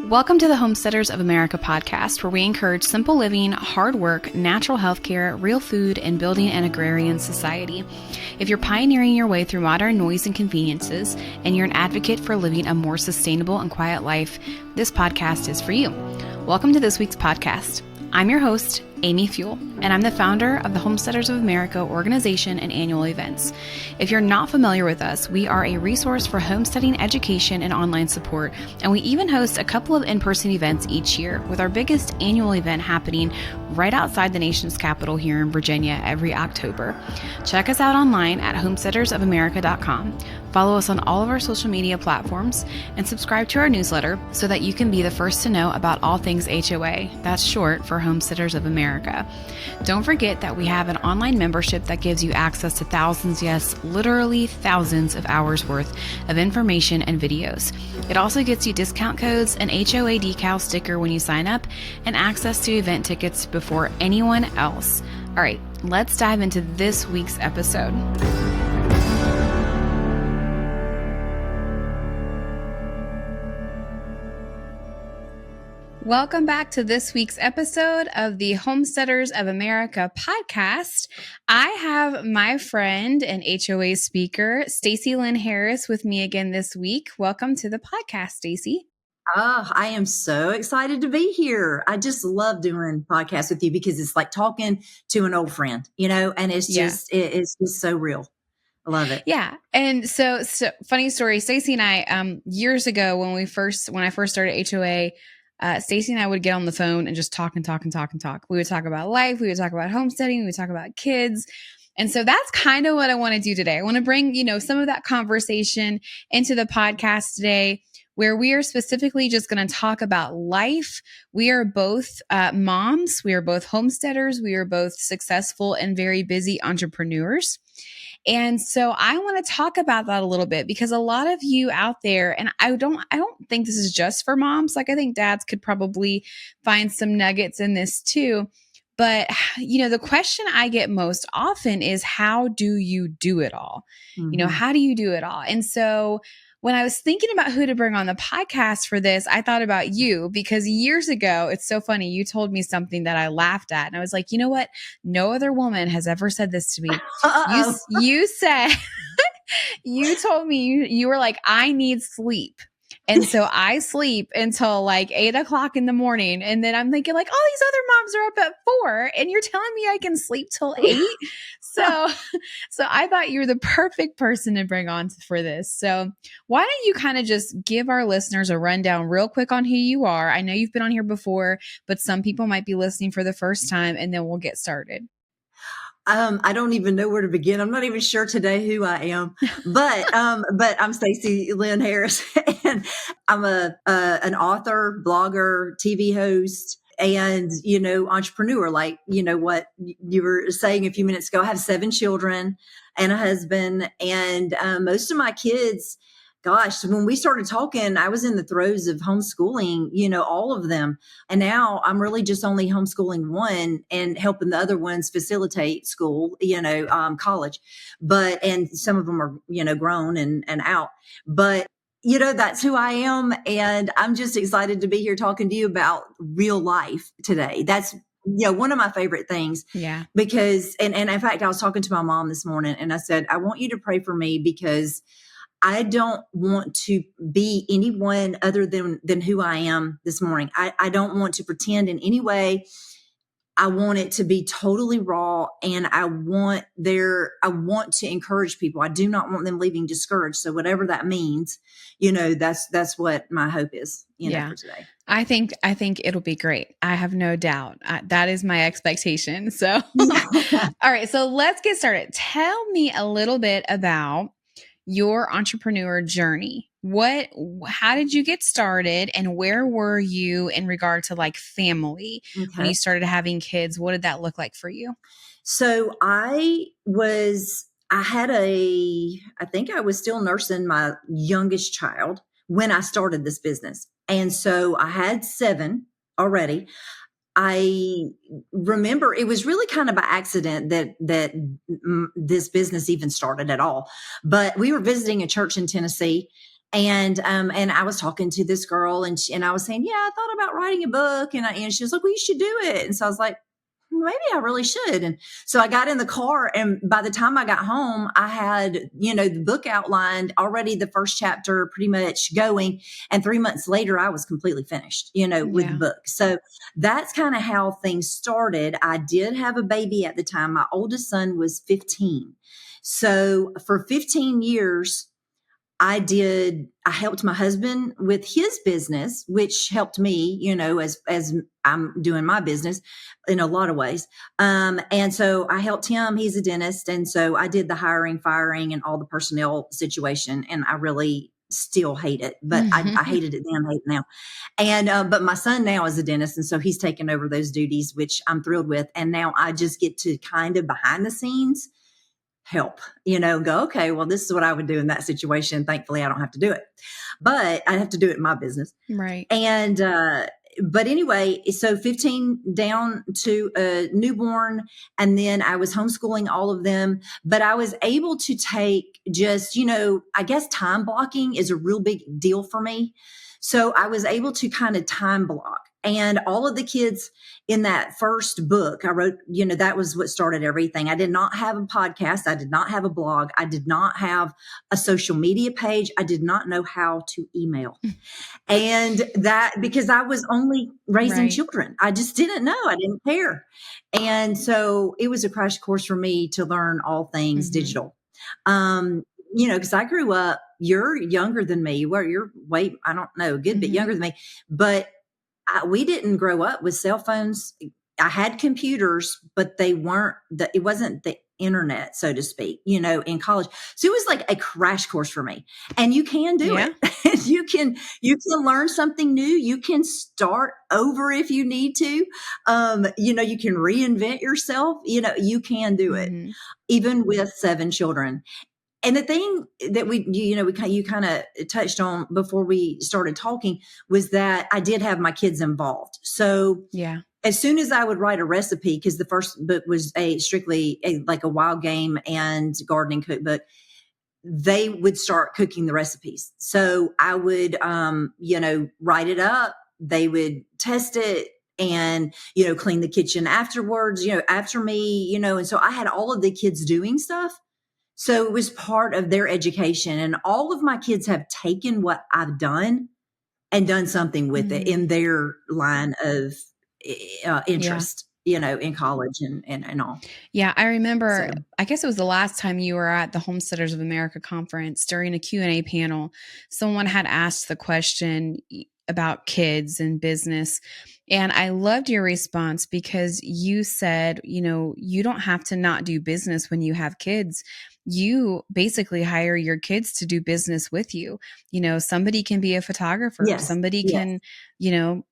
Welcome to the Homesteaders of America podcast, where we encourage simple living, hard work, natural health care, real food, and building an agrarian society. If you're pioneering your way through modern noise and conveniences, and you're an advocate for living a more sustainable and quiet life, this podcast is for you. Welcome to this week's podcast. I'm your host, Amy Fuel, and I'm the founder of the Homesteaders of America organization and annual events. If you're not familiar with us, we are a resource for homesteading education and online support, and we even host a couple of in-person events each year, with our biggest annual event happening right outside the nation's capital here in Virginia every October. Check us out online at homesteadersofamerica.com. Follow us on all of our social media platforms and subscribe to our newsletter so that you can be the first to know about all things HOA. That's short for Homesteaders of America. Don't forget that we have an online membership that gives you access to thousands, yes, literally thousands of hours worth of information and videos. It also gets you discount codes, an HOA decal sticker when you sign up, and access to event tickets before anyone else. All right, let's dive into this week's episode. Welcome back to this week's episode of the Homesteaders of America podcast. I have my friend and HOA speaker, Stacy Lyn Harris, with me again this week. Welcome to the podcast, Stacy. Oh, I am so excited to be here. I just love doing podcasts with you because it's like talking to an old friend, and it's just, it's just so real. I love it. Yeah. And so funny story, Stacy and I, years ago when I first started HOA, Stacy and I would get on the phone and just talk and talk and talk and talk. We would talk about life. We would talk about homesteading. We would talk about kids. And so that's kind of what I want to do today. I want to bring, some of that conversation into the podcast today, where we are specifically just going to talk about life. We are both moms. We are both homesteaders. We are both successful and very busy entrepreneurs. And so I want to talk about that a little bit, because a lot of you out there, and I don't think this is just for moms. Like, I think dads could probably find some nuggets in this too. But, the question I get most often is, how do you do it all? Mm-hmm. How do you do it all? And so when I was thinking about who to bring on the podcast for this, I thought about you, because years ago, it's so funny, you told me something that I laughed at. And I was like, you know what? No other woman has ever said this to me. You said, you told me, you were like, I need sleep. And so I sleep until like 8 o'clock in the morning. And then I'm thinking, like, all these other moms are up at 4 and you're telling me I can sleep till 8. So I thought you were the perfect person to bring on for this. So why don't you kind of just give our listeners a rundown real quick on who you are? I know you've been on here before, but some people might be listening for the first time, and then we'll get started. I don't even know where to begin. I'm not even sure today who I am, but I'm Stacy Lyn Harris, and I'm an author, blogger, TV host, and, entrepreneur. Like, what you were saying a few minutes ago, I have 7 children and a husband, and most of my kids, gosh, when we started talking, I was in the throes of homeschooling, all of them. And now I'm really just only homeschooling one and helping the other ones facilitate school, college. And some of them are, grown and out. But, that's who I am. And I'm just excited to be here talking to you about real life today. That's one of my favorite things. Yeah. Because, and in fact, I was talking to my mom this morning and I said, I want you to pray for me, because I don't want to be anyone other than who I am this morning. I don't want to pretend in any way. I want it to be totally raw, and I want to encourage people. I do not want them leaving discouraged. So whatever that means, that's what my hope is, for today. I think it'll be great. I have no doubt. That is my expectation. So, all right. So let's get started. Tell me a little bit about your entrepreneur journey. How did you get started, and where were you in regard to like family when you started having kids? What did that look like for you? So I think I was still nursing my youngest child when I started this business. And so I had 7 already. I remember it was really kind of by accident that this business even started at all. But we were visiting a church in Tennessee, And I was talking to this girl, and I was saying, yeah, I thought about writing a book. And she was like, well, you should do it. And so I was like, maybe I really should. And so I got in the car, and by the time I got home, I had, the book outlined already, the first chapter pretty much going. And 3 months later, I was completely finished, with the book. So that's kind of how things started. I did have a baby at the time. My oldest son was 15. So for 15 years, I helped my husband with his business, which helped me, as I'm doing my business in a lot of ways. And so I helped him. He's a dentist. And so I did the hiring, firing, and all the personnel situation. And I really still hate it, but I hated it then, hate it now. And, but my son now is a dentist. And so he's taken over those duties, which I'm thrilled with. And now I just get to kind of behind the scenes help, go, okay, well, this is what I would do in that situation. Thankfully, I don't have to do it, but I have to do it in my business. Right. And, but anyway, so 15 down to a newborn, and then I was homeschooling all of them, but I was able to take just, I guess time blocking is a real big deal for me. So I was able to kind of time block, and all of the kids in that first book I wrote, that was what started everything. I did not have a podcast. I did not have a blog. I did not have a social media page. I did not know how to email. And that, because I was only raising children, I just didn't know. I didn't care. And so it was a crash course for me to learn all things digital. Because I grew up, you're younger than me. You're way, I don't know, a good bit younger than me, but we didn't grow up with cell phones. I had computers, but it wasn't the internet, so to speak, in college. So it was like a crash course for me. And you can do it. you can learn something new. You can start over if you need to. You can reinvent yourself. You can do it, even with 7 children. And the thing that you kind of touched on before we started talking was that I did have my kids involved. So as soon as I would write a recipe, because the first book was strictly like a wild game and gardening cookbook, they would start cooking the recipes. So I would, write it up. They would test it and, clean the kitchen afterwards, after me, and so I had all of the kids doing stuff. So it was part of their education, and all of my kids have taken what I've done and done something with it in their line of interest, in college and all. Yeah. I remember, I guess it was the last time you were at the Homesteaders of America conference during a Q&A panel, someone had asked the question about kids and business. And I loved your response because you said, you don't have to not do business when you have kids. You basically hire your kids to do business with you. Somebody can be a photographer. Somebody can,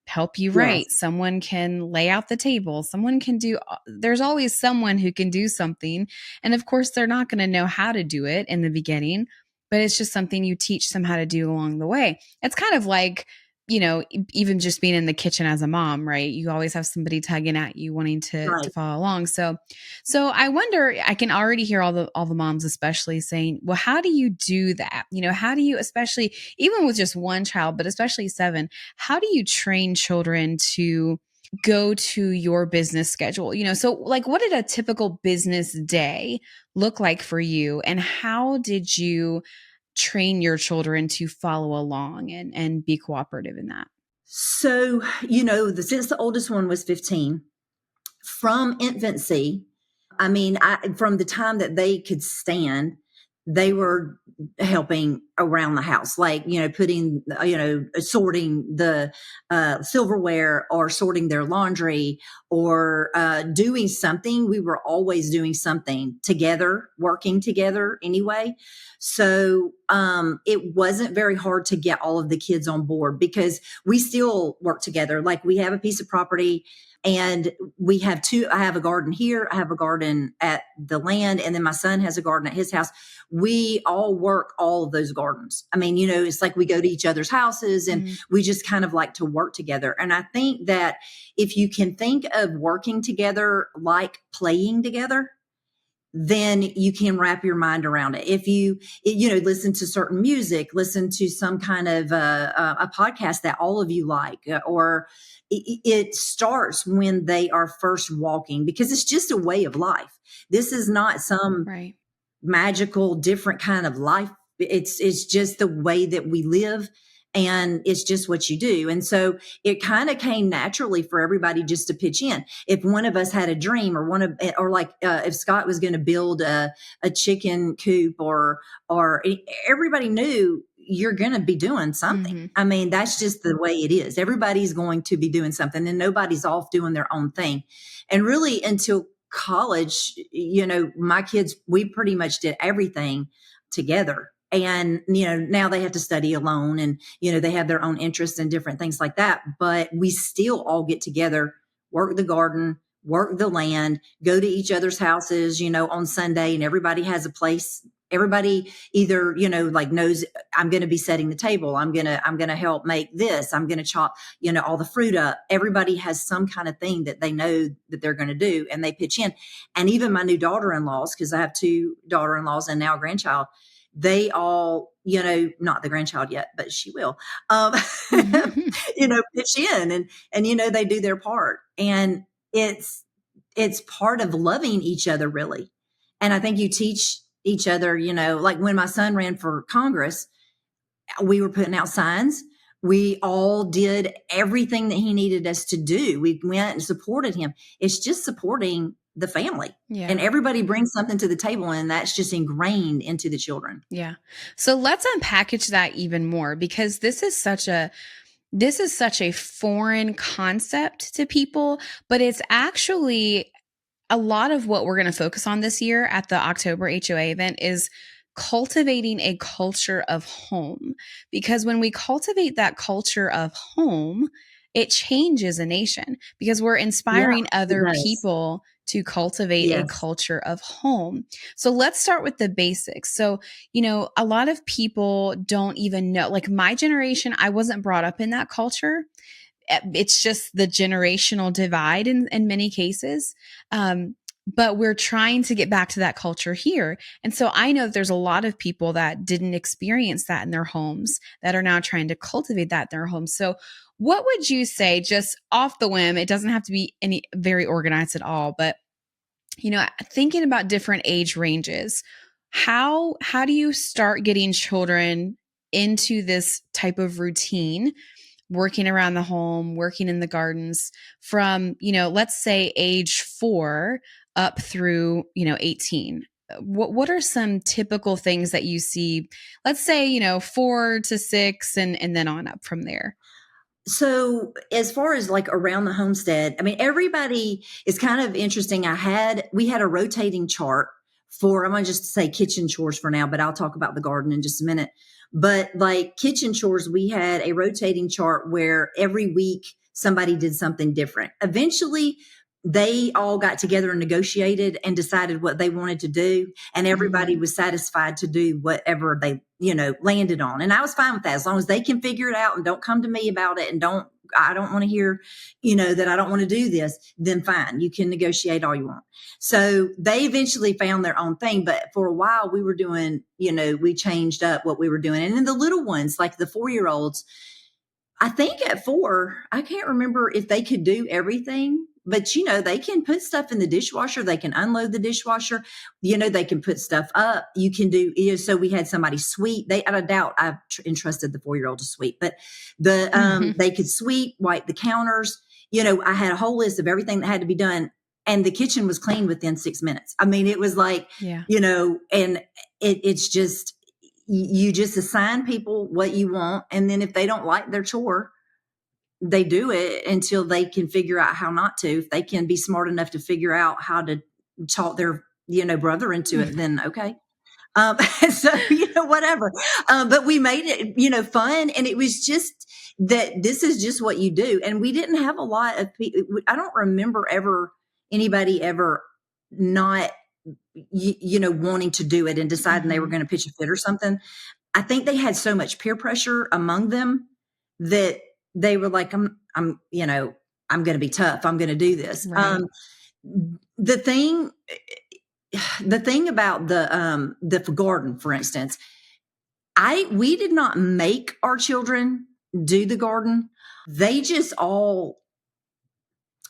help you write. Someone can lay out the table. Someone can there's always someone who can do something. And of course, they're not going to know how to do it in the beginning, but it's just something you teach them how to do along the way. It's kind of like, even just being in the kitchen as a mom, right? You always have somebody tugging at you, wanting to follow along. So I wonder, I can already hear all the moms, especially saying, well, how do you do that? How do you, especially even with just one child, but especially 7, how do you train children to go to your business schedule? So like, what did a typical business day look like for you? And how did you train your children to follow along and be cooperative in that? So, since the oldest one was 15, from infancy, from the time that they could stand, they were helping around the house, like, putting, sorting the silverware or sorting their laundry or doing something. We were always doing something together, working together anyway. So it wasn't very hard to get all of the kids on board because we still work together. Like, we have a piece of property, and we have I have a garden here. I have a garden at the land. And then my son has a garden at his house. We all work all of those gardens. It's like we go to each other's houses and we just kind of like to work together. And I think that if you can think of working together like playing together, then you can wrap your mind around it. If you, listen to certain music, listen to some kind of a podcast that all of you like, or it starts when they are first walking, because it's just a way of life. This is not some Right. magical, different kind of life. It's just the way that we live, and it's just what you do. And so it kind of came naturally for everybody just to pitch in. If one of us had a dream, or like if Scott was going to build a chicken coop, or everybody knew you're going to be doing something. Mm-hmm. I mean, that's just the way it is. Everybody's going to be doing something, and nobody's off doing their own thing. And really, until college, my kids, we pretty much did everything together. And, now they have to study alone, and, they have their own interests and different things like that. But we still all get together, work the garden, work the land, go to each other's houses, on Sunday, and everybody has a place. Everybody either, like knows I'm going to be setting the table. I'm going to help make this. I'm going to chop, all the fruit up. Everybody has some kind of thing that they know that they're going to do, and they pitch in. And even my new daughter-in-laws, because I have 2 daughter-in-laws and now a grandchild, they all, not the grandchild yet, but she will, pitch in, and, they do their part. And it's part of loving each other, really. And I think you teach each other, like when my son ran for Congress, we were putting out signs. We all did everything that he needed us to do. We went and supported him. It's just supporting the family. Yeah. And everybody brings something to the table, and that's just ingrained into the children. Yeah. So let's unpackage that even more, because this is such a foreign concept to people, but it's actually a lot of what we're going to focus on this year at the October HOA event is cultivating a culture of home. Because when we cultivate that culture of home, it changes a nation, because we're inspiring other people to cultivate a culture of home. So let's start with the basics. So, a lot of people don't even know, like my generation, I wasn't brought up in that culture. It's just the generational divide in many cases. But we're trying to get back to that culture here. And so I know that there's a lot of people that didn't experience that in their homes that are now trying to cultivate that in their homes. So what would you say, just off the whim, it doesn't have to be any very organized at all, but thinking about different age ranges, how do you start getting children into this type of routine, working around the home, working in the gardens from, let's say age 4 up through, 18? What are some typical things that you see, let's say, 4 to 6 and then on up from there? So as far as like around the homestead, I mean, everybody is kind of interesting. We had a rotating chart for, I'm going to just say kitchen chores for now, but I'll talk about the garden in just a minute. But like kitchen chores, we had a rotating chart where every week somebody did something different. Eventually, they all got together and negotiated and decided what they wanted to do. And everybody was satisfied to do whatever they, landed on. And I was fine with that, as long as they can figure it out and don't come to me about it. And I don't want to hear, that I don't want to do this, then fine. You can negotiate all you want. So they eventually found their own thing. But for a while we were doing, we changed up what we were doing. And then the little ones, like the 4-year-olds, I think at 4, I can't remember if they could do everything, but they can put stuff in the dishwasher. They can unload the dishwasher. They can put stuff up. You can do, so we had somebody sweep. I doubt I've entrusted the 4-year-old to sweep, but they could sweep, wipe the counters. I had a whole list of everything that had to be done, and the kitchen was clean within 6 minutes. I mean, it was like, and it's just, you just assign people what you want. And then if they don't like their chore, they do it until they can figure out how not to. If they can be smart enough to figure out how to talk their, brother into it, then okay. So, whatever. But we made it, fun. And it was just that this is just what you do. And we didn't have a lot of people. I don't remember anybody ever not, wanting to do it and deciding they were going to pitch a fit or something. I think they had so much peer pressure among them that they were like, I'm going to be tough. I'm going to do this. Right. The thing the thing about the garden, for instance, we did not make our children do the garden. They just all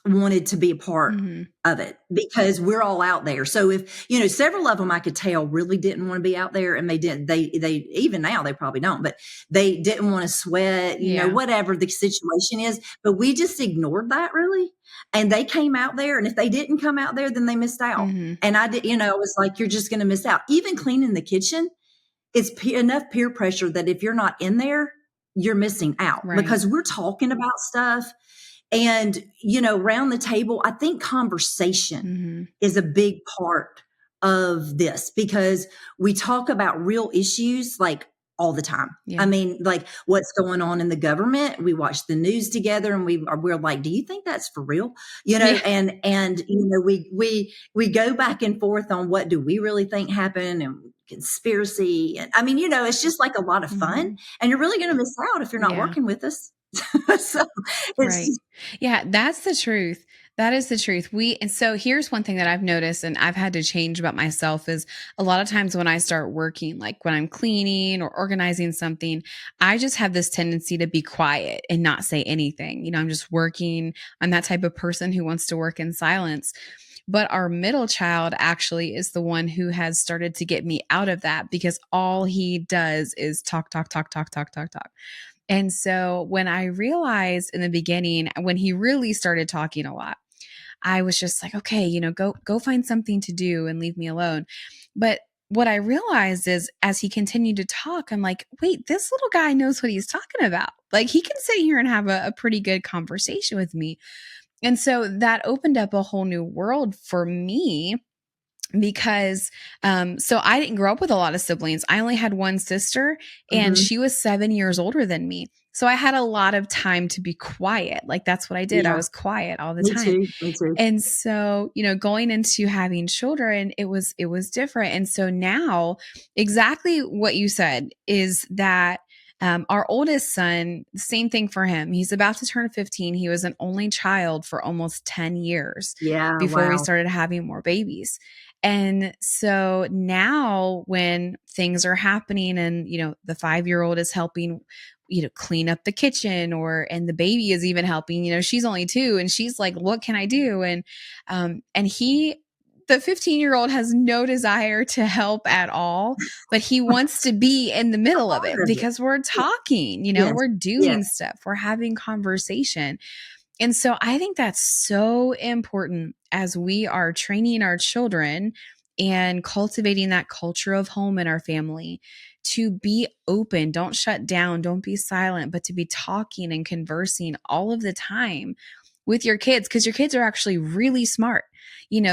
wanted to be a part of it because we're all out there. So if, several of them I could tell really didn't want to be out there, and they didn't, they even now they probably don't, but they didn't want to sweat, whatever the situation is, but we just ignored that really. And they came out there, and if they didn't come out there, then they missed out. And I did, I was like, you're just going to miss out. Even cleaning the kitchen, it's enough peer pressure that if you're not in there, you're missing out because we're talking about stuff. And, around the table, I think conversation is a big part of this because we talk about real issues like all the time. Yeah. I mean, like what's going on in the government. We watch the news together, and we're like, do you think that's for real? And we go back and forth on what do we really think happened, and conspiracy. And I mean, it's just like a lot of fun, and you're really going to miss out if you're not working with us. So yeah, that's the truth. That is the truth. And so here's one thing that I've noticed and I've had to change about myself is a lot of times when I start working, like when I'm cleaning or organizing something, I just have this tendency to be quiet and not say anything. I'm just working. I'm that type of person who wants to work in silence. But our middle child actually is the one who has started to get me out of that because all he does is talk. And so when I realized in the beginning, when he really started talking a lot, I was just like, okay, go find something to do and leave me alone. But what I realized is as he continued to talk, I'm like, wait, this little guy knows what he's talking about. Like he can sit here and have a pretty good conversation with me. And so that opened up a whole new world for me. Because, so I didn't grow up with a lot of siblings. I only had one sister and she was 7 years older than me. So I had a lot of time to be quiet. Like that's what I did. Yeah. I was quiet all the time. Me too. And so, going into having children, it was different. And so now exactly what you said is that our oldest son, same thing for him. He's about to turn 15. He was an only child for almost 10 years before we started having more babies. And so now when things are happening and, the 5-year-old is helping, clean up the kitchen and the baby is even helping, she's only 2 and she's like, what can I do? And the 15-year-old has no desire to help at all, but he wants to be in the middle of it because we're talking, we're doing stuff, we're having conversation. And so I think that's so important as we are training our children and cultivating that culture of home in our family to be open, don't shut down, don't be silent, but to be talking and conversing all of the time with your kids because your kids are actually really smart.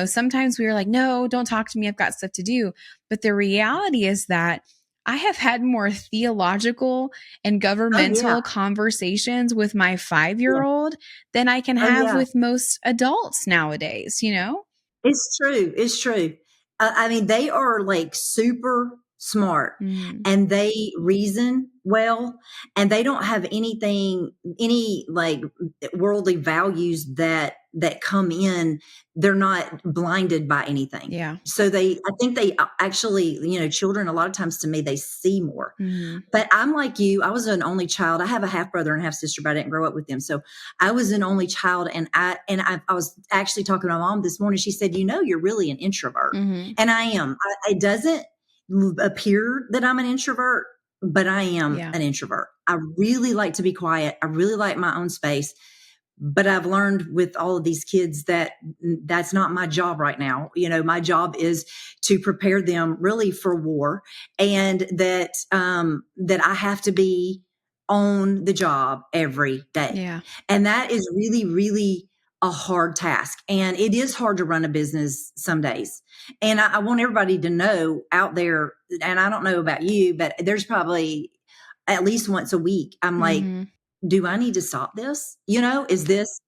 Sometimes we are like, no, don't talk to me. I've got stuff to do. But the reality is that I have had more theological and governmental conversations with my 5-year-old than I can have with most adults nowadays, It's true. It's true. I mean, they are like super smart and they reason well, and they don't have any like worldly values that come in. They're not blinded by anything. Yeah. So I think they actually, children, a lot of times to me, they see more. But I'm like you, I was an only child. I have a half brother and half sister, but I didn't grow up with them. So I was an only child. And I was actually talking to my mom this morning. She said, you're really an introvert. And I am. It doesn't appear that I'm an introvert, but I am an introvert. I really like to be quiet. I really like my own space. But I've learned with all of these kids that that's not my job right now. My job is to prepare them really for war, and that I have to be on the job every day. Yeah. And that is really, really a hard task. And it is hard to run a business some days. And I want everybody to know out there, and I don't know about you, but there's probably at least once a week, I'm like, do I need to stop this? Is this,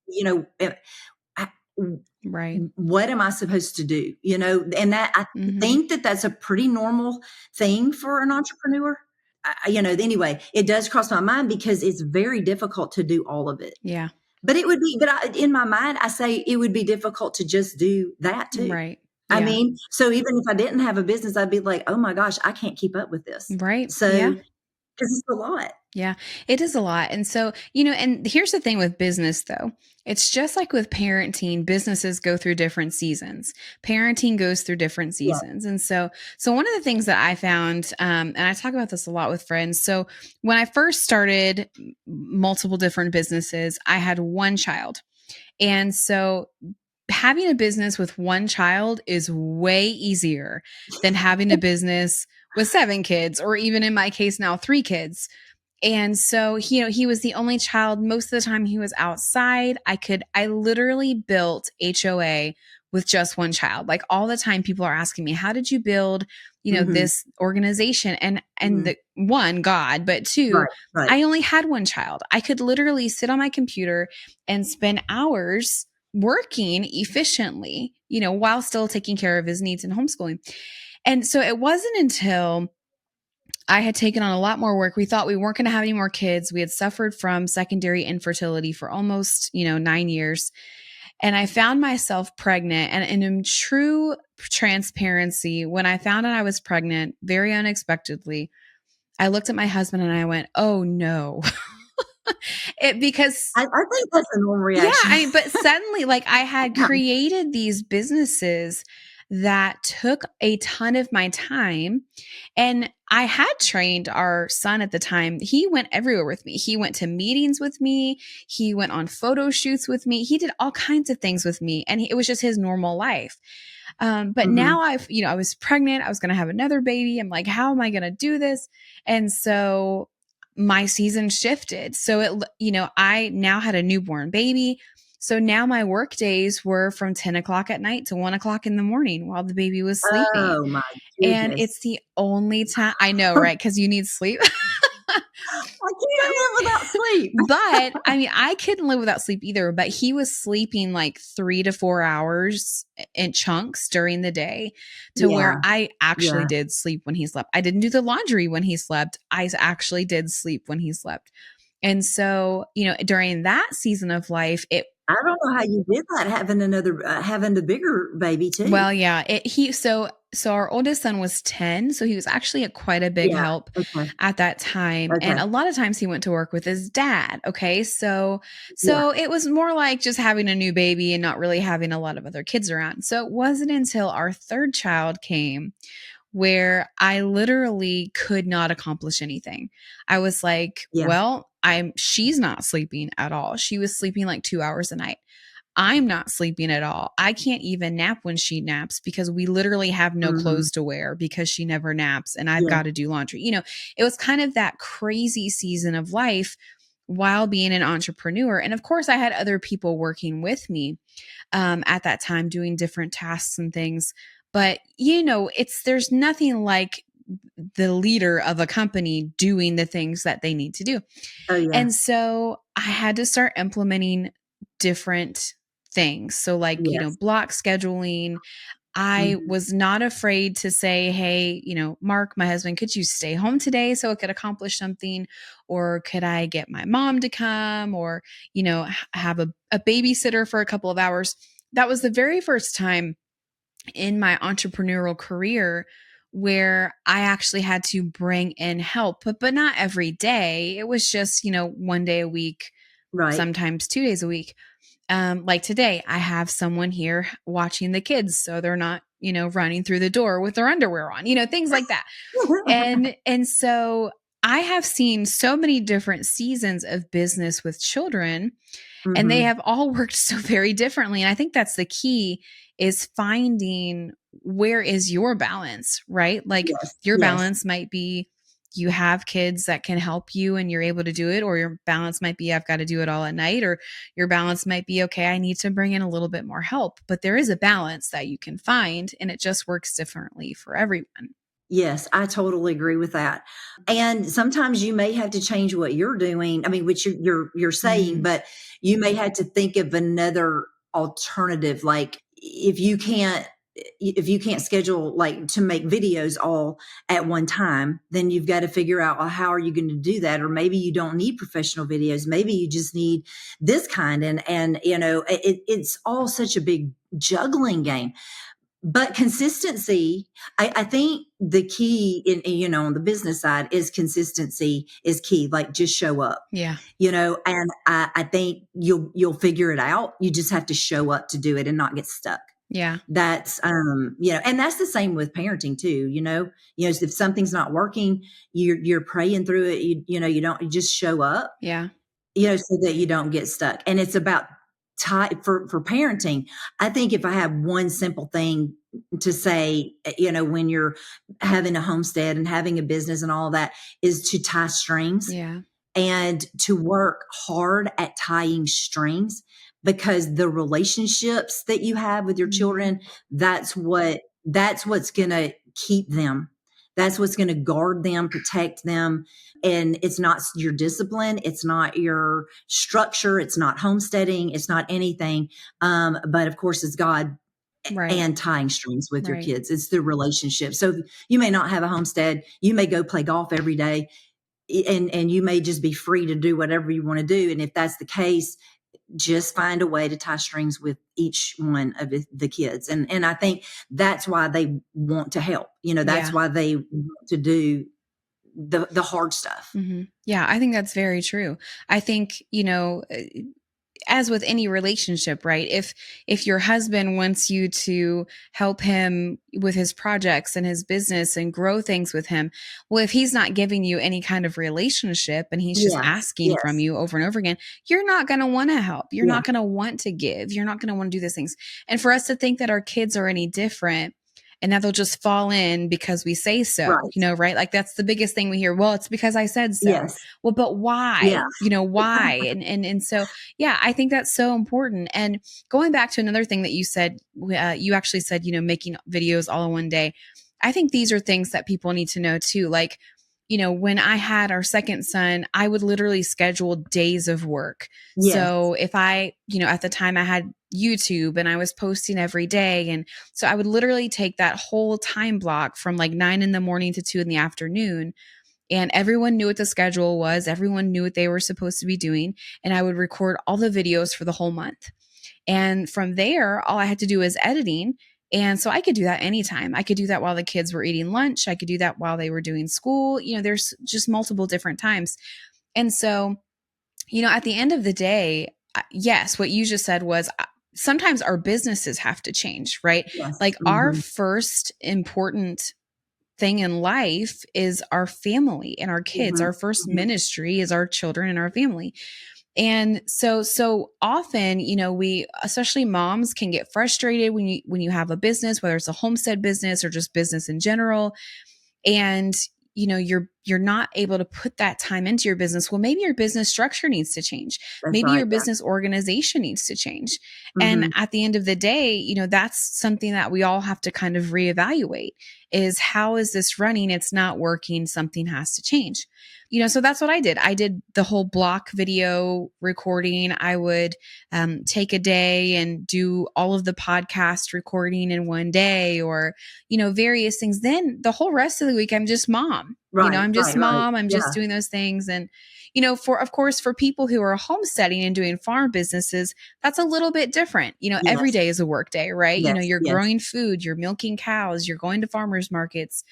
right? What am I supposed to do? And that I think that that's a pretty normal thing for an entrepreneur. Anyway, it does cross my mind because it's very difficult to do all of it. Yeah. But it would be, in my mind, I say it would be difficult to just do that too. Right. I Yeah. mean, so even if I didn't have a business, I'd be like, "Oh my gosh, I can't keep up with this." Right. So, Yeah. 'cause it's a lot. Yeah, it is a lot. And so, and here's the thing with business though. It's just like with parenting, businesses go through different seasons. Parenting goes through different Yeah. seasons. And so one of the things that I found, and I talk about this a lot with friends. So when I first started multiple different businesses, I had one child. And so having a business with one child is way easier than having a business with 7 kids, or even in my case now, 3 kids. And so, he was the only child. Most of the time he was outside. I literally built HOA with just one child. Like all the time people are asking me, how did you build, Mhm. this organization? And Mhm. the one, God, but two, Right, right. I only had one child. I could literally sit on my computer and spend hours working efficiently, while still taking care of his needs and homeschooling. And so it wasn't until I had taken on a lot more work. We thought we weren't going to have any more kids. We had suffered from secondary infertility for almost, 9 years. And I found myself pregnant. And in true transparency, when I found out I was pregnant, very unexpectedly, I looked at my husband and I went, oh no. Because I think that's a normal yeah, reaction. but suddenly, like, I had Yeah. created these businesses that took a ton of my time. And I had trained our son at the time. He went everywhere with me. He went to meetings with me. He went on photo shoots with me. He did all kinds of things with me. And it was just his normal life. But Mhm. now I was pregnant. I was going to have another baby. I'm like, how am I going to do this? And so my season shifted. So I now had a newborn baby. So now my work days were from 10 o'clock at night to 1 o'clock in the morning while the baby was sleeping. Oh my And goodness. it's the only time I know, right? Because you need sleep. I can't live without sleep. But I mean, I couldn't live without sleep either. But he was sleeping like 3 to 4 hours in chunks during the day, to where Yeah, I actually yeah. did sleep when he slept. I didn't do the laundry when he slept. I actually did sleep when he slept. And so, during that season of life, I don't know how you did that having the bigger baby too. well, yeah, so our oldest son was 10, so he was actually quite a big Yeah, help okay, at that time, and okay. a lot of times he went to work with his dad, okay? So Yeah, so it was more like just having a new baby and not really having a lot of other kids around. So it wasn't until our 3rd child came where I literally could not accomplish anything. I was like, yeah. well, she's not sleeping at all. She was sleeping like 2 hours a night. I'm not sleeping at all. I can't even nap when she naps because we literally have no Mhm. clothes to wear because she never naps and I've Yeah, got to do laundry. It was kind of that crazy season of life while being an entrepreneur. And of course, I had other people working with me at that time doing different tasks and things. But, there's nothing like the leader of a company doing the things that they need to do. oh yeah, And so I had to start implementing different things. So, like, yes. block scheduling. I Mhm. was not afraid to say, hey, Mark, my husband, could you stay home today so I could accomplish something? Or could I get my mom to come? Or, have a babysitter for a couple of hours? That was the very first time in my entrepreneurial career where I actually had to bring in help, but not every day. It was just, one day a week, Right. sometimes 2 days a week. Like today, I have someone here watching the kids so they're not, running through the door with their underwear on, things like that. And so I have seen so many different seasons of business with children, and they Mhm. have all worked so very differently. And I think that's the key, is finding where is your balance, right? Like Yes, your yes. balance might be you have kids that can help you and you're able to do it, or your balance might be I've got to do it all at night, or your balance might be okay, I need to bring in a little bit more help. But there is a balance that you can find, and it just works differently for everyone. Yes, I totally agree with that. And sometimes you may have to change what you're doing. I mean, which you're saying, Mhm. but you may have to think of another alternative. Like if you can't schedule like to make videos all at one time, then you've got to figure out, well, how are you going to do that? Or maybe you don't need professional videos. Maybe you just need this kind. And it's all such a big juggling game. but consistency, I think the key on the business side is consistency is key. Like just show up, Yeah. and I think you'll figure it out. You just have to show up to do it and not get stuck. Yeah. That's, and that's the same with parenting too, if something's not working, you're praying through it, you just show up, Yeah. so that you don't get stuck. And it's about for parenting. I think if I have one simple thing to say, when you're having a homestead and having a business and all that, is to tie strings. Yeah. And to work hard at tying strings, because the relationships that you have with your children, that's what's going to keep them. That's what's going to guard them, protect them. And it's not your discipline. It's not your structure. It's not homesteading. It's not anything. But of course it's God. Right. And tying strings with your Right. kids. It's the relationship. So you may not have a homestead. You may go play golf every day. And you may just be free to do whatever you want to do. And if that's the case, just find a way to tie strings with each one of the kids. And I think that's why they want to help. That's why they want to do the hard stuff. Mm-hmm. Yeah, I think that's very true. I think, as with any relationship, right? If your husband wants you to help him with his projects and his business and grow things with him, well, if he's not giving you any kind of relationship and he's just asking from you over and over again, you're not going to want to help. You're not going to want to give. You're not going to want to do these things. And for us to think that our kids are any different and that they'll just fall in because we say so, right? Like that's the biggest thing we hear. Well, it's because I said so. Yes. Well, but why? Why? And so, yeah, I think that's so important. And going back to another thing that you said, you actually said, making videos all in one day. I think these are things that people need to know too. Like, when I had our second son, I would literally schedule days of work. Yes. So if I, at the time I had YouTube and I was posting every day. And so I would literally take that whole time block from like 9 a.m. to 2 p.m. And everyone knew what the schedule was. Everyone knew what they were supposed to be doing. And I would record all the videos for the whole month. And from there, all I had to do was editing. And so I could do that anytime. I could do that while the kids were eating lunch. I could do that while they were doing school. There's just multiple different times. And so, at the end of the day, yes, what you just said was sometimes our businesses have to change, right? Yes. Like our first important thing in life is our family and our kids. Our first ministry is our children and our family. And so often, we, especially moms, can get frustrated when you have a business, whether it's a homestead business or just business in general. And, you're not able to put that time into your business. Well, maybe your business structure needs to change. Maybe your business organization needs to change. And at the end of the day, that's something that we all have to kind of reevaluate is how is this running? It's not working. Something has to change. So that's what I did. I did the whole block video recording. I would take a day and do all of the podcast recording in one day or, various things. Then the whole rest of the week, I'm just mom. I'm just mom. I'm just doing those things. And, of course, for people who are homesteading and doing farm businesses, that's a little bit different. Every day is a work day, right? Yes, You're growing food, you're milking cows, you're going to farmers markets.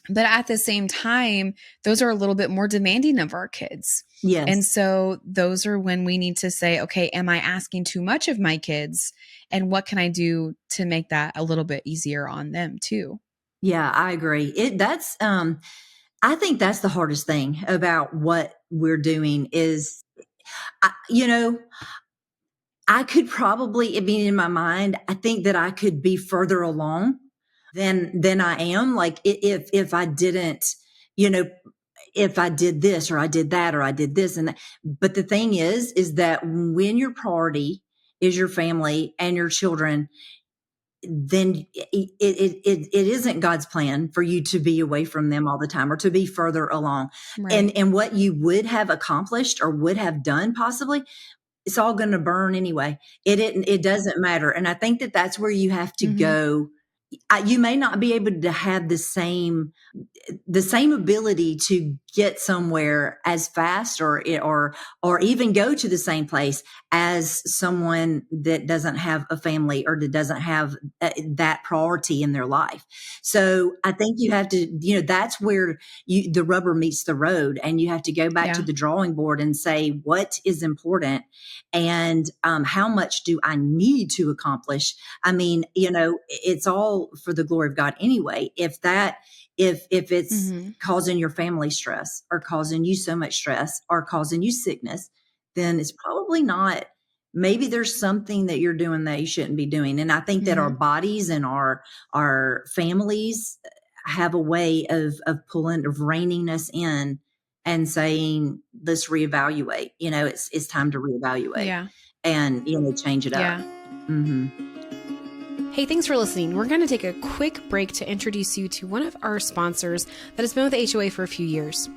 But at the same time, those are a little bit more demanding of our kids. Yes. And so those are when we need to say, okay, am I asking too much of my kids? And what can I do to make that a little bit easier on them too? Yeah, I agree. I think that's the hardest thing about what we're doing is, I could probably, in my mind, I think that I could be further along than I am. Like if I didn't, if I did this or I did that or I did this and that. But the thing is that when your priority is your family and your children, then it isn't God's plan for you to be away from them all the time or to be further along. Right. And what you would have accomplished or would have done possibly, it's all going to burn anyway. It doesn't matter. And I think that that's where you have to go you may not be able to have the same ability to get somewhere as fast or even go to the same place as someone that doesn't have a family or that doesn't have that priority in their life. So I think you have to, that's where the rubber meets the road, and you have to go back to the drawing board and say, what is important, and how much do I need to accomplish? I mean, it's all for the glory of God anyway. If it's causing your family stress or causing you so much stress or causing you sickness, then it's probably not. Maybe there's something that you're doing that you shouldn't be doing. And I think that our bodies and our families have a way of reining us in and saying, let's reevaluate. It's time to reevaluate and change it up. Hey, thanks for listening. We're going to take a quick break to introduce you to one of our sponsors that has been with HOA for a few years,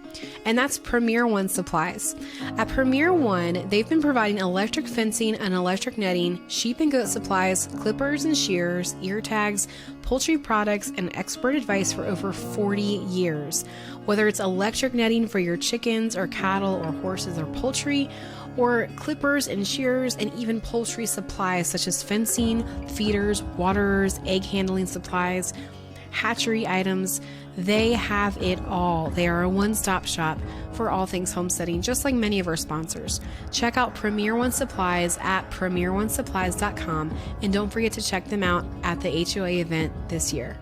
and that's Premier One Supplies. At Premier One, they've been providing electric fencing and electric netting, sheep and goat supplies, clippers and shears, ear tags, poultry products, and expert advice for over 40 years. Whether it's electric netting for your chickens or cattle or horses or poultry, or clippers and shears, and even poultry supplies such as fencing, feeders, waterers, egg handling supplies, hatchery items, they have it all. They are a one-stop shop for all things homesteading, just like many of our sponsors. Check out Premier One Supplies at premieronesupplies.com, and don't forget to check them out at the HOA event this year.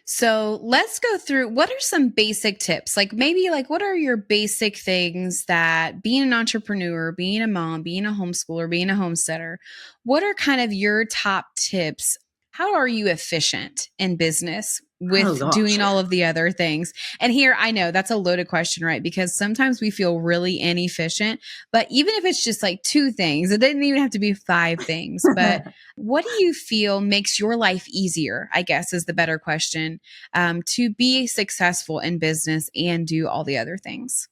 So let's go through, what are some basic tips? What are your basic things that being an entrepreneur, being a mom, being a homeschooler, being a homesteader, what are kind of your top tips? How are you efficient in business with doing all of the other things? And here, I know that's a loaded question, right? Because sometimes we feel really inefficient, but even if it's just like 2 things, it doesn't even have to be 5 things, but what do you feel makes your life easier, I guess is the better question, to be successful in business and do all the other things?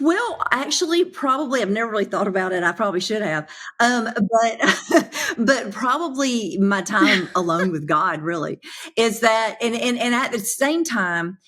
Well, actually, probably I've never really thought about it. I probably should have. But but probably my time alone with God really is that, and at the same time,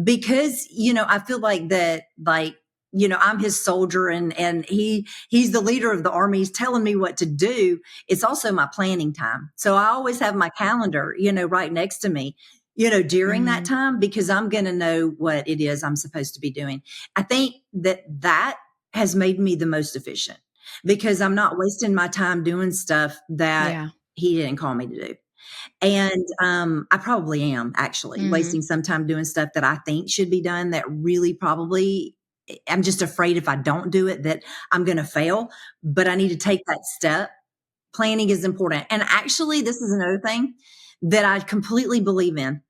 because I feel like that, I'm his soldier, and he's the leader of the army. He's telling me what to do. It's also my planning time. So I always have my calendar, right next to me, during that time, because I'm going to know what it is I'm supposed to be doing. I think that has made me the most efficient, because I'm not wasting my time doing stuff that he didn't call me to do. And I probably am actually wasting some time doing stuff that I think should be done that really probably, I'm just afraid if I don't do it that I'm going to fail, but I need to take that step. Planning is important. And actually, this is another thing that I completely believe in.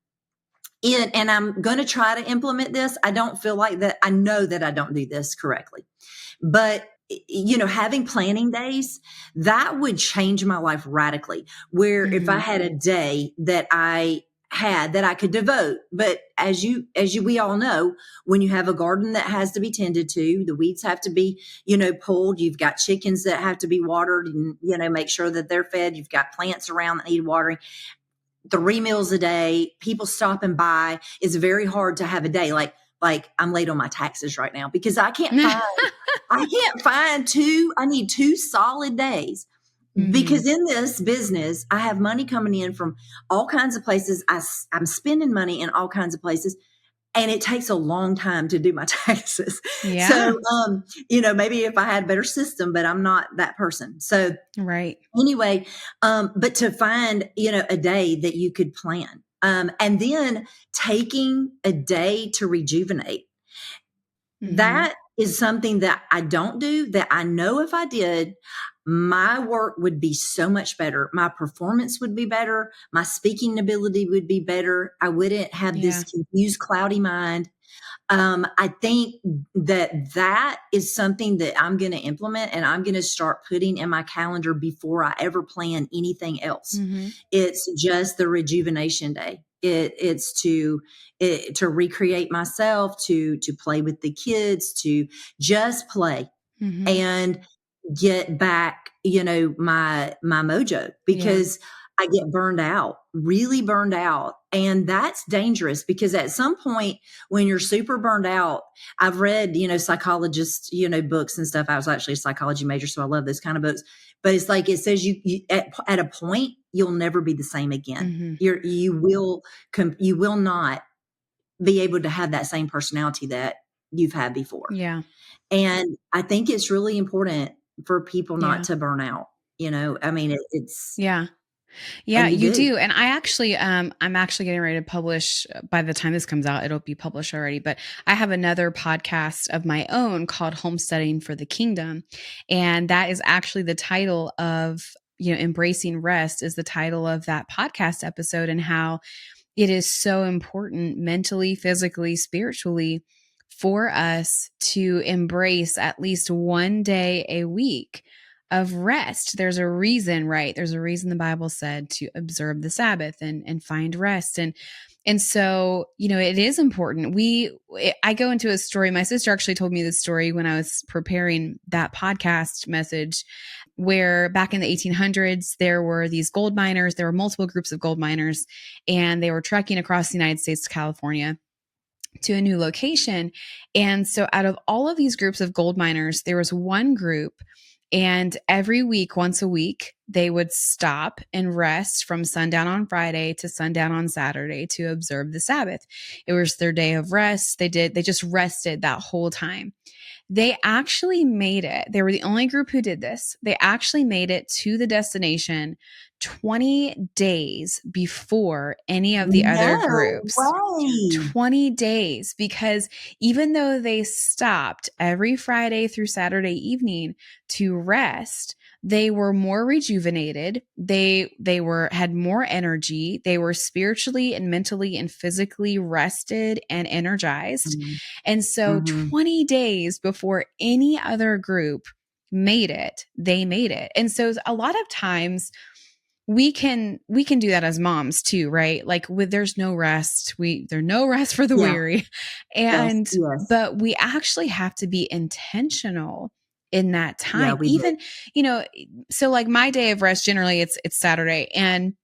And I'm going to try to implement this. I don't feel like that. I know that I don't do this correctly, but having planning days, that would change my life radically. Where if I had a day that I could devote, but as we all know, when you have a garden that has to be tended to, the weeds have to be, pulled. You've got chickens that have to be watered and, make sure that they're fed. You've got plants around that need watering. 3 meals a day, people stopping by. It's very hard to have a day like I'm late on my taxes right now because I can't find 2. I need 2 solid days because in this business, I have money coming in from all kinds of places. I'm spending money in all kinds of places. And it takes a long time to do my taxes. Yeah. So, maybe if I had a better system, but I'm not that person. So, right. Anyway, but to find, a day that you could plan, and then taking a day to rejuvenate. That is something that I don't do, that I know if I did, my work would be so much better. My performance would be better. My speaking ability would be better. I wouldn't have this confused, cloudy mind. I think that is something that I'm going to implement, and I'm going to start putting in my calendar before I ever plan anything else. It's just the rejuvenation day. It's to recreate myself, to play with the kids, to just play and get back, my mojo, because I get burned out, really burned out. And that's dangerous because at some point when you're super burned out, I've read, psychologists, books and stuff. I was actually a psychology major, so I love those kind of books. But it's like, it says you at a point, you'll never be the same again. Mm-hmm. You will not be able to have that same personality that you've had before. Yeah. And I think it's really important for people not to burn out. I mean, it's, Yeah. Yeah, and you you do. do. And I'm actually getting ready to publish, by the time this comes out, it'll be published already, but I have another podcast of my own called Homesteading for the Kingdom. And that is actually the title of, Embracing Rest is the title of that podcast episode, and how it is so important mentally, physically, spiritually for us to embrace at least one day a week of rest. There's a reason, right? There's a reason the Bible said to observe the Sabbath and find rest. And so, it is important. I go into a story. My sister actually told me this story when I was preparing that podcast message, where back in the 1800s, there were these gold miners. There were multiple groups of gold miners, and they were trekking across the United States to California to a new location. And so out of all of these groups of gold miners, there was one group, and every week, once a week, they would stop and rest from sundown on Friday to sundown on Saturday to observe the Sabbath. It was their day of rest. They just rested that whole time. They actually made it. They were the only group who did this. They actually made it to the destination 20 days before any of the other groups. Way. 20 days, because even though they stopped every Friday through Saturday evening to rest, they were more rejuvenated. They had more energy. They were spiritually and mentally and physically rested and energized. Mm-hmm. And so 20 days before any other group made it, they made it. And so a lot of times we can do that as moms too, right? Like there's no rest. There's no rest for the weary. And, yes. but we actually have to be intentional in that time. Even, so like my day of rest, generally it's Saturday, and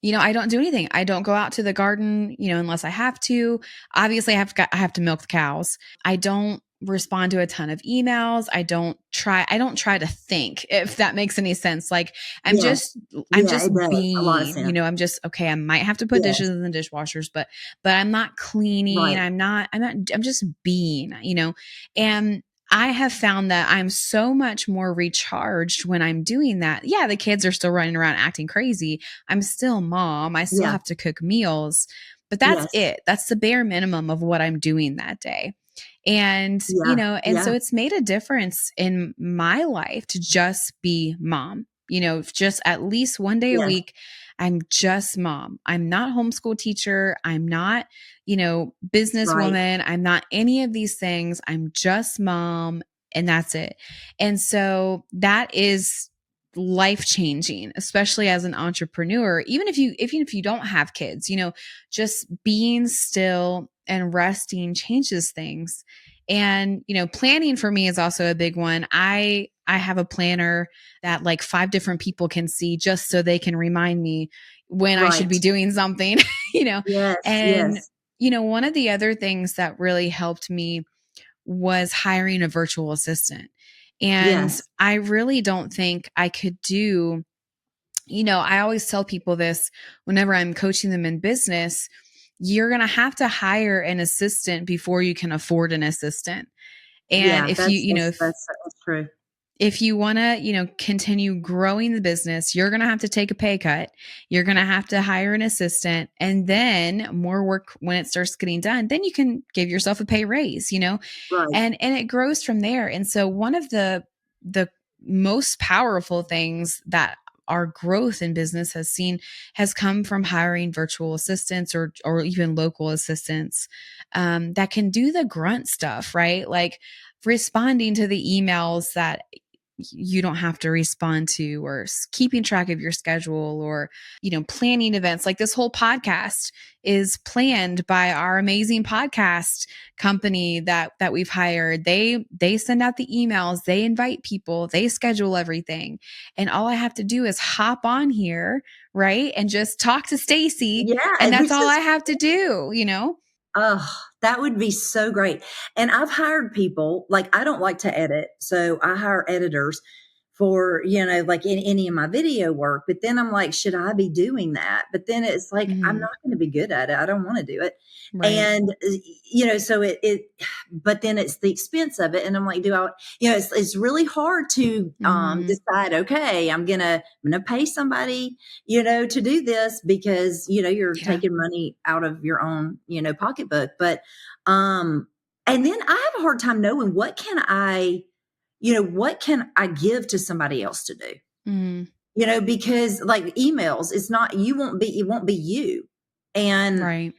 I don't do anything. I don't go out to the garden, unless I have to. Obviously I have to milk the cows. I don't respond to a ton of emails. I don't try to think, if that makes any sense. Like I'm just being, I'm just, okay, I might have to put dishes in the dishwashers, but I'm not cleaning. Right. I'm just being, and I have found that I'm so much more recharged when I'm doing that. Yeah, the kids are still running around acting crazy. I'm still mom. I still have to cook meals, but that's it. That's the bare minimum of what I'm doing that day. And, so it's made a difference in my life to just be mom, just at least one day a week. I'm just mom. I'm not homeschool teacher. I'm not, businesswoman. Right. I'm not any of these things. I'm just mom, and that's it. And so that is life-changing, especially as an entrepreneur. Even if you don't have kids, just being still and resting changes things. And, planning for me is also a big one. I have a planner that like 5 different people can see, just so they can remind me when I should be doing something, one of the other things that really helped me was hiring a virtual assistant. And I really don't think I could do, I always tell people this whenever I'm coaching them in business: you're going to have to hire an assistant before you can afford an assistant. And if that's true. If you want to, continue growing the business, you're going to have to take a pay cut. You're going to have to hire an assistant, and then more work when it starts getting done, then you can give yourself a pay raise, right. And it grows from there. And so one of the most powerful things that our growth in business has come from hiring virtual assistants or even local assistants that can do the grunt stuff, right? Like responding to the emails that you don't have to respond to, or keeping track of your schedule, or, planning events. Like this whole podcast is planned by our amazing podcast company that we've hired. They send out the emails, they invite people, they schedule everything. And all I have to do is hop on here, right? And just talk to Stacy, Yeah, and that's which all I is have to do. oh, that would be so great. And I've hired people, like I don't like to edit, so I hire editors for, like in any of my video work. But then I'm like, should I be doing that? But then it's like, I'm Mhm. not going to be good at it. I don't want to do it. Right. And, so but then it's the expense of it. And I'm like, it's really hard to Mhm. decide, okay, I'm going to pay somebody, to do this because, you're Yeah. taking money out of your own, pocketbook. But, and then I have a hard time knowing what can I give to somebody else to do? Mhm. Because like emails, it won't be you. And, Right.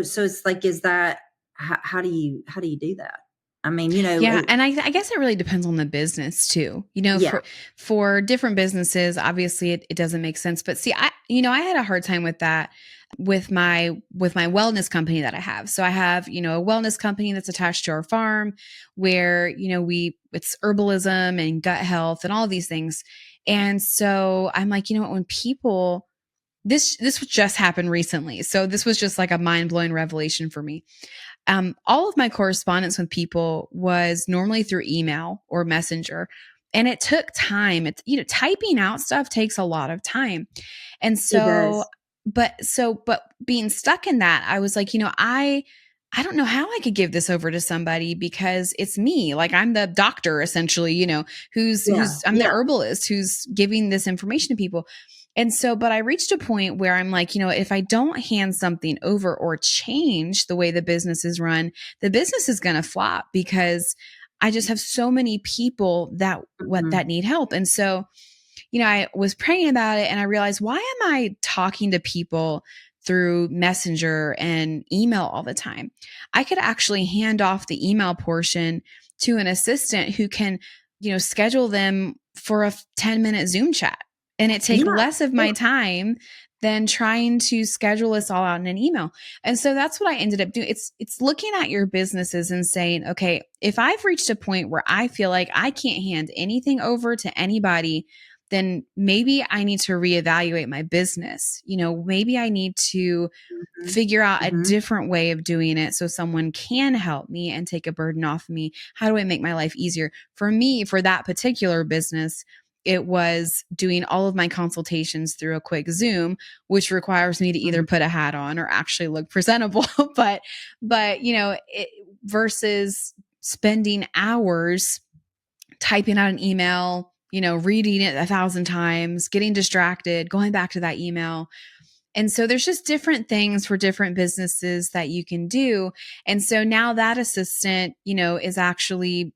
so it's like, how do you do that? I mean, Yeah, and I guess it really depends on the business too. yeah, For different businesses, obviously it doesn't make sense. But see, I had a hard time with that with my wellness company that I have. So I have, a wellness company that's attached to our farm where, it's herbalism and gut health and all these things. And so I'm like, when people this just happened recently. So this was just like a mind-blowing revelation for me. All of my correspondence with people was normally through email or messenger. And it took time. It's, typing out stuff takes a lot of time. And it so, does. but being stuck in that, I was like, I don't know how I could give this over to somebody because it's me. Like I'm the doctor essentially, Yeah, I'm the yeah. herbalist who's giving this information to people. And so, but I reached a point where I'm like, if I don't hand something over or change the way the business is run, the business is going to flop because I just have so many people that Mhm. need help. And so, I was praying about it and I realized, why am I talking to people through Messenger and email all the time? I could actually hand off the email portion to an assistant who can, schedule them for a 10-minute Zoom chat, and it take Yeah, less of yeah. my time than trying to schedule this all out in an email. And so that's what I ended up doing. It's looking at your businesses and saying, okay, if I've reached a point where I feel like I can't hand anything over to anybody, then maybe I need to reevaluate my business. Maybe I need to Mhm. figure out a Mhm. different way of doing it so someone can help me and take a burden off of me. How do I make my life easier? For me, for that particular business, it was doing all of my consultations through a quick Zoom, which requires me to either Mhm. put a hat on or actually look presentable. but versus spending hours typing out an email, reading it 1,000 times, getting distracted, going back to that email. And so there's just different things for different businesses that you can do. And so now that assistant, is actually,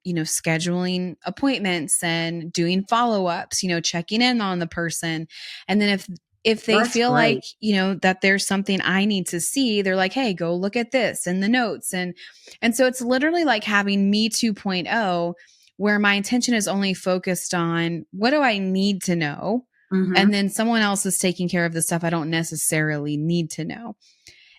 scheduling appointments and doing follow-ups, checking in on the person. And then if they That's feel like, great. that there's something I need to see, they're like, "Hey, go look at this in the notes." And so it's literally like having me 2.0, where my intention is only focused on what do I need to know? And Mhm. then someone else is taking care of the stuff I don't necessarily need to know.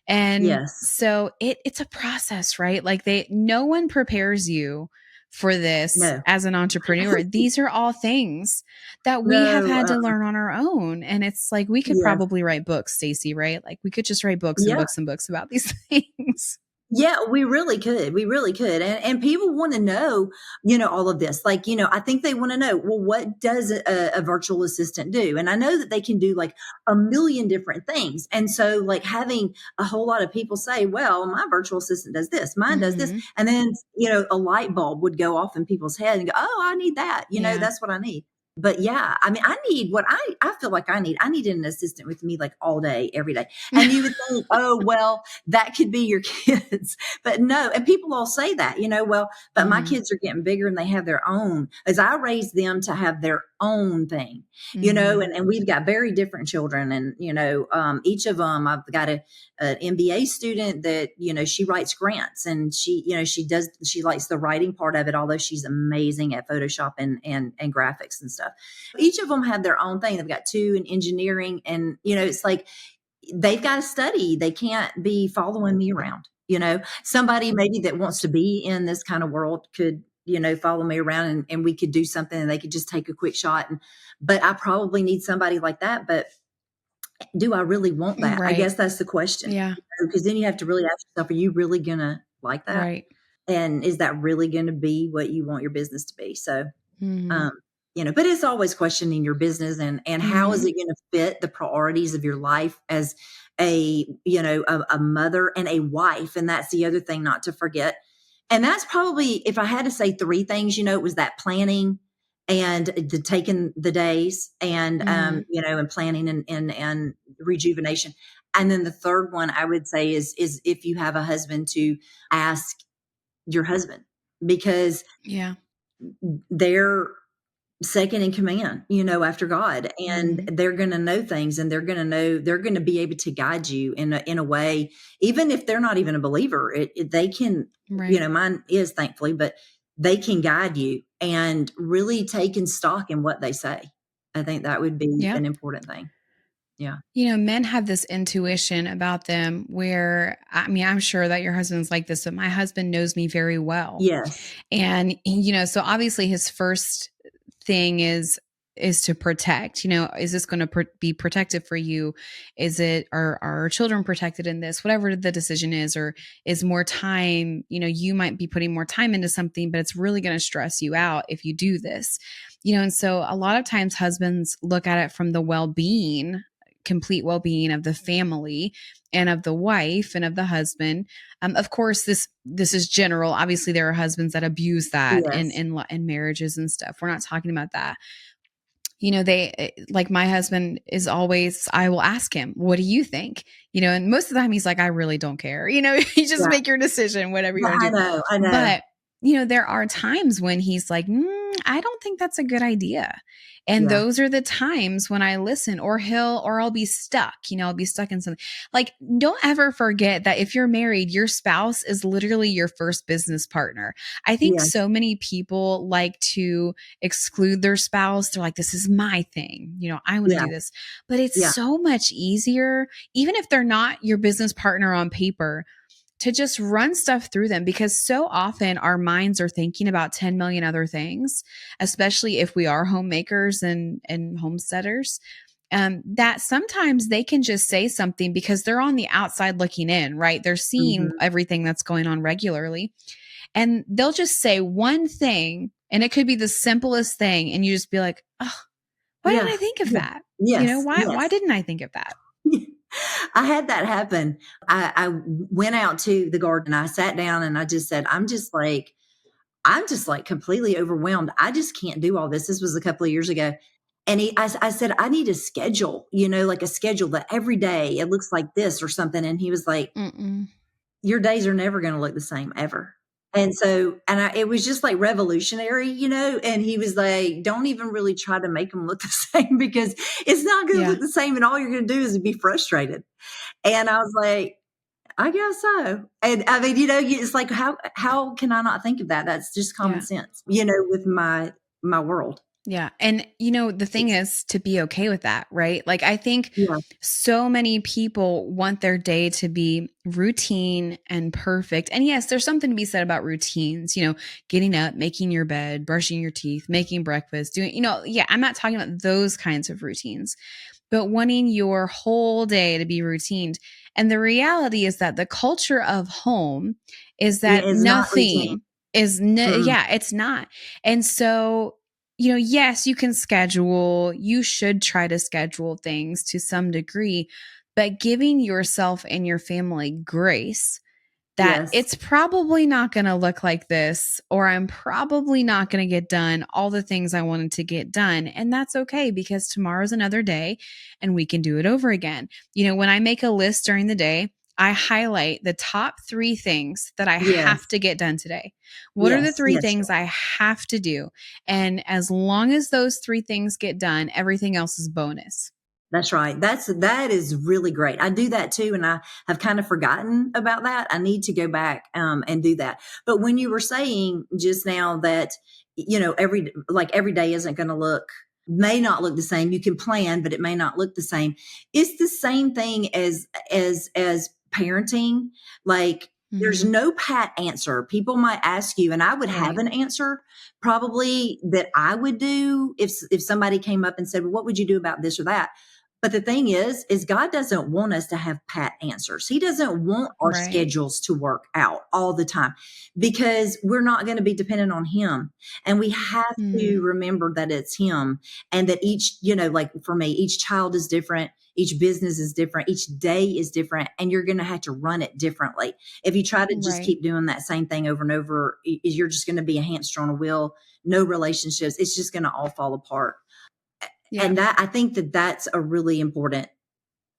And Yes. so it's a process, right? Like no one prepares you for this No. as an entrepreneur. These are all things that we have No, had to learn on our own. And it's like we could yes. probably write books, Stacy, right? Like we could just write books and Yeah. books and books about these things. Yeah, we really could. We really could. And people want to know, all of this. Like, I think they want to know, well, what does a virtual assistant do? And I know that they can do like a million different things. And so like having a whole lot of people say, well, my virtual assistant does this, mine does this. Hmm. And then, a light bulb would go off in people's head and go, oh, I need that. Yeah. That's what I need. But yeah, I mean, I need what I feel like I need an assistant with me like all day, every day. And you would think, oh, well, that could be your kids. But no, and people all say that, well, but my Hmm. kids are getting bigger and they have their own, as I raised them to have their own thing, Mm-hmm. and we've got very different children. And, each of them, I've got an MBA student that, she writes grants, and she likes the writing part of it, although she's amazing at Photoshop and graphics and stuff. Each of them have their own thing. They've got two in engineering, and, it's like, they've got to study. They can't be following me around. Somebody maybe that wants to be in this kind of world could, follow me around, and we could do something, and they could just take a quick shot. But I probably need somebody like that. But do I really want that? I Right. guess that's the question. Yeah. Because then you have to really ask yourself, are you really going to like that? Right. And is that really going to be what you want your business to be? So, Mm-hmm. but it's always questioning your business, and how is Mm-hmm. it going to fit the priorities of your life as a mother and a wife. And that's the other thing not to forget. And that's probably, if I had to say three things, it was that planning, and the taking the days, and, Mm-hmm. and planning, and rejuvenation. And then the third one I would say is if you have a husband, to ask your husband, because Yeah. they're second in command, after God, and Mm-hmm. they're going to know things, and they're going to be able to guide you in a way, even if they're not even a believer. They can, Right. mine is, thankfully, but they can guide you and really taking stock in what they say. I think that would be Yeah. an important thing. Yeah. Men have this intuition about them where, I mean, I'm sure that your husband's like this, but my husband knows me very well. Yes. And, so obviously his first thing is to protect. Is this going to be protective for you? Are our children protected in this, whatever the decision is? Or is more time, you might be putting more time into something, but it's really going to stress you out if you do this. And so a lot of times husbands look at it from the complete well-being of the family and of the wife and of the husband. Of course, this is general. Obviously, there are husbands that abuse that Yes. in marriages and stuff. We're not talking about that. They, like, my husband is always, I will ask him, what do you think? And most of the time he's like, I really don't care. You just Yeah. make your decision, whatever you want to do. I know. But, there are times when he's like, I don't think that's a good idea. And Yeah. those are the times when I listen, or I'll be stuck, I'll be stuck in something. Like, don't ever forget that if you're married, your spouse is literally your first business partner. I think Yes. so many people like to exclude their spouse. They're like, this is my thing. I want to Yeah. do this. But it's Yeah. so much easier, even if they're not your business partner on paper, to just run stuff through them, because so often our minds are thinking about 10 million other things, especially if we are homemakers and homesteaders, that sometimes they can just say something because they're on the outside looking in, right? They're seeing Mhm. everything that's going on regularly, and they'll just say one thing, and it could be the simplest thing. And you just be like, oh, why didn't Yeah. I think of Yeah. that? Yes. Why Yes. didn't I think of that? I had that happen. I went out to the garden. I sat down and I just said, I'm just like completely overwhelmed. I just can't do all this. This was a couple of years ago. And I said, I need a schedule, like a schedule that every day it looks like this or something. And he was like, Mm-mm. your days are never going to look the same ever. And so, it was just like revolutionary, and he was like, don't even really try to make them look the same, because it's not going to Yeah. look the same. And all you're going to do is be frustrated. And I was like, I guess so. And I mean, it's like, how can I not think of that? That's just common Yeah. sense, with my world. Yeah. And, the thing is to be okay with that, right? Like, I think Yeah. so many people want their day to be routine and perfect. And yes, there's something to be said about routines, getting up, making your bed, brushing your teeth, making breakfast, doing, yeah, I'm not talking about those kinds of routines, but wanting your whole day to be routined. And the reality is that the culture of home is Yeah, that it's not routine. nothing is, yeah, it's not. And so, yes, you can schedule, you should try to schedule things to some degree, but giving yourself and your family grace that Yes. it's probably not going to look like this, or I'm probably not going to get done all the things I wanted to get done. And that's okay, because tomorrow's another day and we can do it over again. When I make a list during the day, I highlight the top 3 things that I Yes. have to get done today. What are the Yes. 3 Yes. things I have to do? And as long as those 3 things get done, everything else is bonus. That's right. That is really great. I do that too, and I have kind of forgotten about that. I need to go back and do that. But when you were saying just now that every day isn't going to may not look the same. You can plan, but it may not look the same. It's the same thing as parenting. Like there's Mhm. no pat answer. People might ask you, and I would have Right. an answer probably that I would do if somebody came up and said, well, what would you do about this or that? But the thing is God doesn't want us to have pat answers. He doesn't want our Right. schedules to work out all the time because we're not going to be dependent on him. And we have to Mhm. remember that it's him and that each, like for me, each child is different. Each business is different. Each day is different. And you're going to have to run it differently. If you try to just Right. keep doing that same thing over and over, you're just going to be a hamster on a wheel, no relationships. It's just going to all fall apart. Yeah. And that I think that that's a really important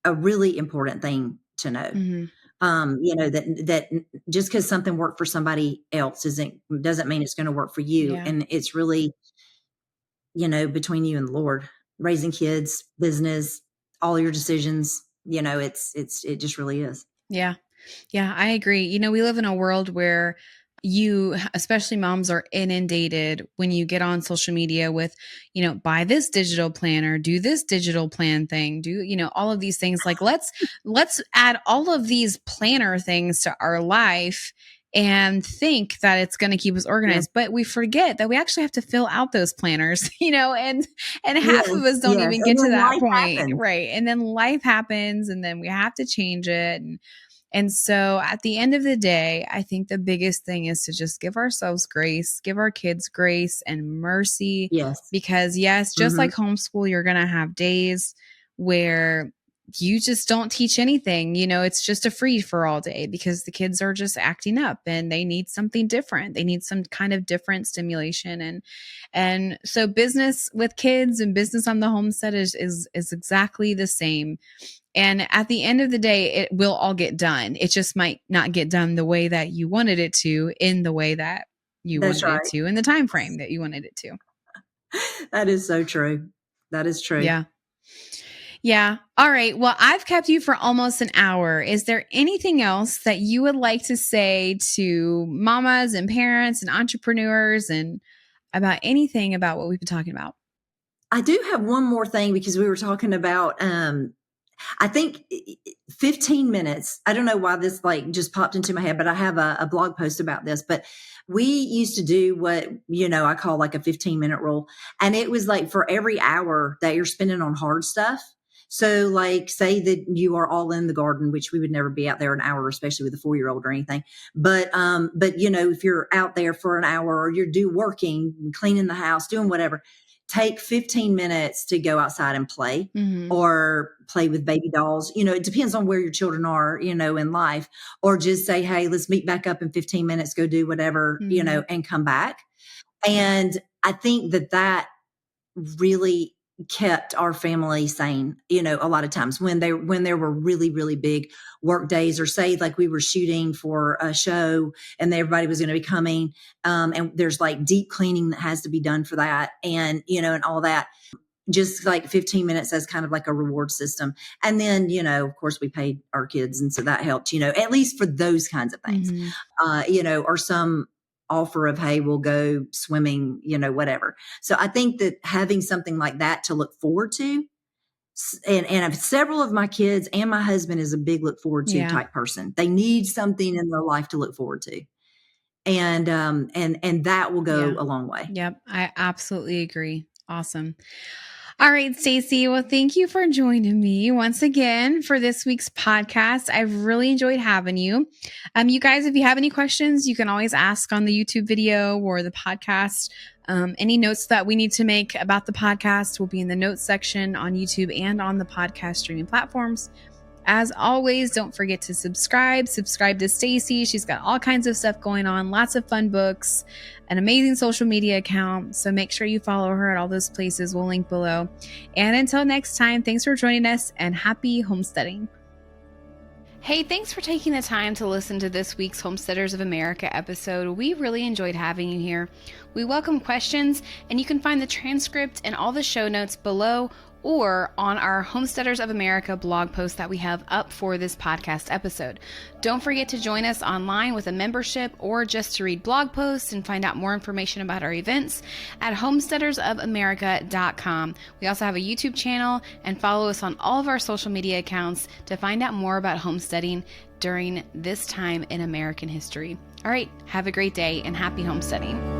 thing to know. Mhm. That just because something worked for somebody else doesn't mean it's going to work for you. Yeah. And it's really, between you and the Lord, raising kids, business, all your decisions, it just really is. Yeah. Yeah, I agree. We live in a world where especially moms, are inundated when you get on social media with, buy this digital planner, do this digital plan thing, do, all of these things. Like let's add all of these planner things to our life and think that it's going to keep us Yeah. organized. But we forget that we actually have to fill out those planners, and half Yes. of us don't Yes. even And get to then that life point. happens. Right. And then life happens and then we have to change it. And so at the end of the day, I think the biggest thing is to just give ourselves grace, give our kids grace and mercy. Yes. Because, yes, just Hmm. like homeschool, you're going to have days where you just don't teach anything. It's just a free for all day because the kids are just acting up and they need something different. They need some kind of different stimulation. And so business with kids and business on the homestead is exactly the same. And at the end of the day, it will all get done. It just might not get done the way that you wanted it to, in the way that you That's wanted it right. to, in the time frame that you wanted it to. That is so true. That is true. Yeah. Yeah. All right. Well, I've kept you for almost an hour. Is there anything else that you would like to say to mamas and parents and entrepreneurs and about anything about what we've been talking about? I do have one more thing because we were talking about I think 15 minutes. I don't know why this just popped into my head, but I have a blog post about this. But we used to do what, I call like a 15-minute rule. And it was like for every hour that you're spending on hard stuff. So like say that you are all in the garden, which we would never be out there an hour, especially with a 4-year-old or anything. But if you're out there for an hour or you're working, cleaning the house, doing whatever, take 15 minutes to go outside and play Mm-hmm. or play with baby dolls. It depends on where your children are, in life, or just say, hey, let's meet back up in 15 minutes, go do whatever, Mm-hmm. and come back. And I think that really kept our family sane, a lot of times when there were really, really big work days, or say like we were shooting for a show and everybody was going to be coming. And there's like deep cleaning that has to be done for that. And, and all that, just like 15 minutes as kind of like a reward system. And then, of course we paid our kids. And so that helped, at least for those kinds of things, Mm-hmm. or some offer of, hey, we'll go swimming, whatever. So I think that having something like that to look forward to, and several of my kids and my husband is a big look forward to Yeah. type person. They need something in their life to look forward to. And that will go Yeah. a long way. Yep. I absolutely agree. Awesome. All right, Stacy. Well, thank you for joining me once again for this week's podcast. I've really enjoyed having you. You guys, if you have any questions, you can always ask on the YouTube video or the podcast. Any notes that we need to make about the podcast will be in the notes section on YouTube and on the podcast streaming platforms. As always, don't forget to subscribe to Stacy. She's got all kinds of stuff going on, lots of fun books, an amazing social media account. So make sure you follow her at all those places. We'll link below. And until next time, thanks for joining us and happy homesteading. Hey, thanks for taking the time to listen to this week's Homesteaders of America episode. We really enjoyed having you here. We welcome questions, and you can find the transcript and all the show notes below or on our Homesteaders of America blog post that we have up for this podcast episode. Don't forget to join us online with a membership or just to read blog posts and find out more information about our events at homesteadersofamerica.com. We also have a YouTube channel, and follow us on all of our social media accounts to find out more about homesteading during this time in American history. All right, have a great day and happy homesteading.